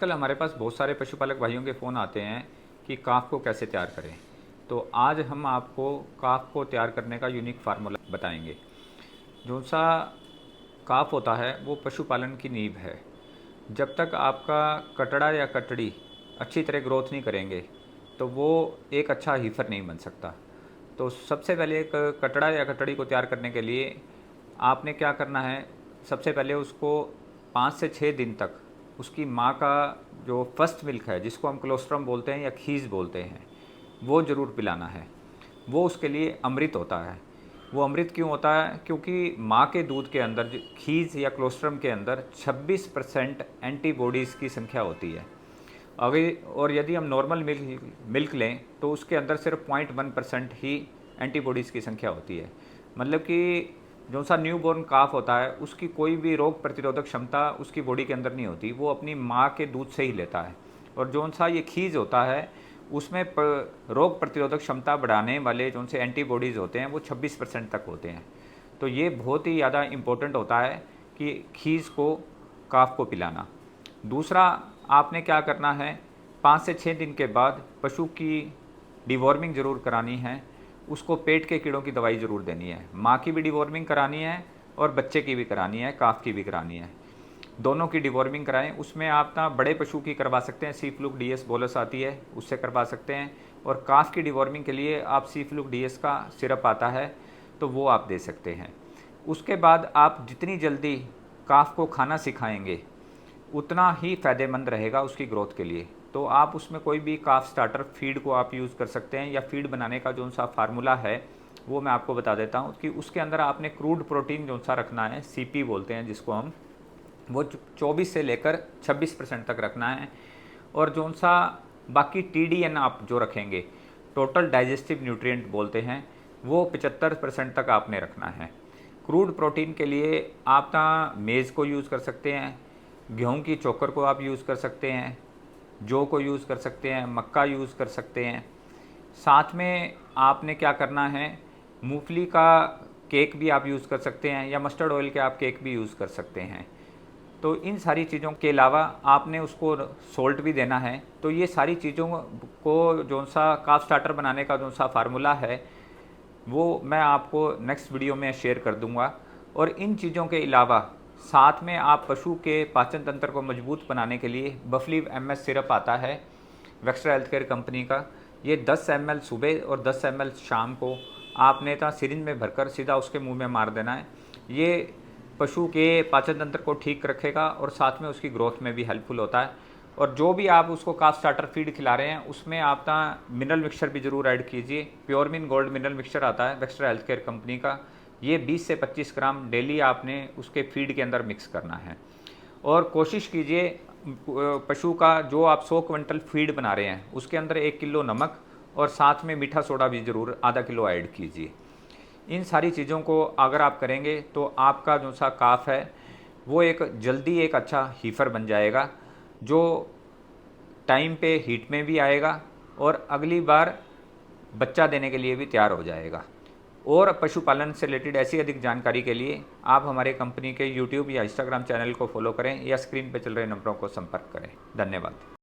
आजकल हमारे पास बहुत सारे पशुपालक भाइयों के फ़ोन आते हैं कि काफ को कैसे तैयार करें। तो आज हम आपको काफ को तैयार करने का यूनिक फार्मूला बताएंगे। जो सा काफ होता है वो पशुपालन की नींव है। जब तक आपका कटड़ा या कटड़ी अच्छी तरह ग्रोथ नहीं करेंगे तो वो एक अच्छा हीफर नहीं बन सकता। तो सबसे पहले एक कटड़ा या कटड़ी को तैयार करने के लिए आपने क्या करना है, सबसे पहले उसको 5 से 6 दिन तक उसकी माँ का जो फर्स्ट मिल्क है, जिसको हम कोलोस्ट्रम बोलते हैं या खीस बोलते हैं, वो ज़रूर पिलाना है। वो उसके लिए अमृत होता है। वो अमृत क्यों होता है? क्योंकि माँ के दूध के अंदर खीस या कोलोस्ट्रम के अंदर 26% एंटीबॉडीज़ की संख्या होती है। अभी और यदि हम नॉर्मल मिल्क लें तो उसके अंदर सिर्फ 0.1% ही एंटीबॉडीज़ की संख्या होती है। मतलब कि जो सा न्यू बॉर्न काफ होता है उसकी कोई भी रोग प्रतिरोधक क्षमता उसकी बॉडी के अंदर नहीं होती, वो अपनी माँ के दूध से ही लेता है। और जो सा ये खीज होता है उसमें रोग प्रतिरोधक क्षमता बढ़ाने वाले जो से एंटीबॉडीज़ होते हैं वो 26% तक होते हैं। तो ये बहुत ही ज़्यादा इम्पोर्टेंट होता है कि खीज को काफ को पिलाना। दूसरा, आपने क्या करना है, 5 से 6 दिन के बाद पशु की डिवॉर्मिंग ज़रूर करानी है। उसको पेट के कीड़ों की दवाई ज़रूर देनी है। माँ की भी डिवॉर्मिंग करानी है और बच्चे की भी करानी है, काफ की भी करानी है। दोनों की डिवॉर्मिंग कराएं। उसमें आप ना बड़े पशु की करवा सकते हैं, सी फ्लूक डीएस बोलस आती है, उससे करवा सकते हैं। और काफ की डिवॉर्मिंग के लिए आप सी फ्लूक डीएस का सिरप आता है तो वो आप दे सकते हैं। उसके बाद आप जितनी जल्दी काफ को खाना सिखाएंगे उतना ही फ़ायदेमंद रहेगा उसकी ग्रोथ के लिए। तो आप उसमें कोई भी काफ स्टार्टर फीड को आप यूज़ कर सकते हैं, या फीड बनाने का जो सा फार्मूला है वो मैं आपको बता देता हूँ कि उसके अंदर आपने क्रूड प्रोटीन जो सा रखना है, सीपी बोलते हैं जिसको हम, वो 24 से लेकर 26% तक रखना है। और जो सा बाकी टीडीएन आप जो रखेंगे, टोटल डाइजेस्टिव न्यूट्रिएंट बोलते हैं, वो 75% तक आपने रखना है। क्रूड प्रोटीन के लिए आप ना मेज़ को यूज़ कर सकते हैं, गेहूं की चोकर को आप यूज़ कर सकते हैं, जौ को यूज़ कर सकते हैं, मक्का यूज़ कर सकते हैं। साथ में आपने क्या करना है, मूंगफली का केक भी आप यूज़ कर सकते हैं, या मस्टर्ड ऑयल के आप केक भी यूज़ कर सकते हैं। तो इन सारी चीज़ों के अलावा आपने उसको सोल्ट भी देना है। तो ये सारी चीज़ों को जो सा काफ स्टार्टर बनाने का जो सा फार्मूला है वो मैं आपको नेक्स्ट वीडियो में शेयर कर दूंगा। और इन चीज़ों के अलावा साथ में आप पशु के पाचन तंत्र को मजबूत बनाने के लिए बफलीव एमएस सिरप आता है वेक्स्ट्रा हेल्थ केयर कंपनी का। ये 10 ml सुबह और 10 ml शाम को आपने तो सिरिंज में भरकर सीधा उसके मुंह में मार देना है। ये पशु के पाचन तंत्र को ठीक रखेगा और साथ में उसकी ग्रोथ में भी हेल्पफुल होता है। और जो भी आप उसको काफ स्टार्टर फीड खिला रहे हैं उसमें आप ना मिनरल मिक्सचर भी ज़रूर ऐड कीजिए। प्योरमिन गोल्ड मिनरल मिक्सचर आता है वेक्स्ट्रा हेल्थ केयर कंपनी का। ये 20 से 25 ग्राम डेली आपने उसके फीड के अंदर मिक्स करना है। और कोशिश कीजिए पशु का जो आप 100 क्विंटल फीड बना रहे हैं उसके अंदर 1 किलो नमक और साथ में मीठा सोडा भी ज़रूर आधा किलो ऐड कीजिए। इन सारी चीज़ों को अगर आप करेंगे तो आपका जो सा काफ है वो एक जल्दी एक अच्छा हीफर बन जाएगा, जो टाइम पे हीट में भी आएगा और अगली बार बच्चा देने के लिए भी तैयार हो जाएगा। और पशुपालन से रिलेटेड ऐसी अधिक जानकारी के लिए आप हमारे कंपनी के यूट्यूब या इंस्टाग्राम चैनल को फॉलो करें या स्क्रीन पर चल रहे नंबरों को संपर्क करें। धन्यवाद।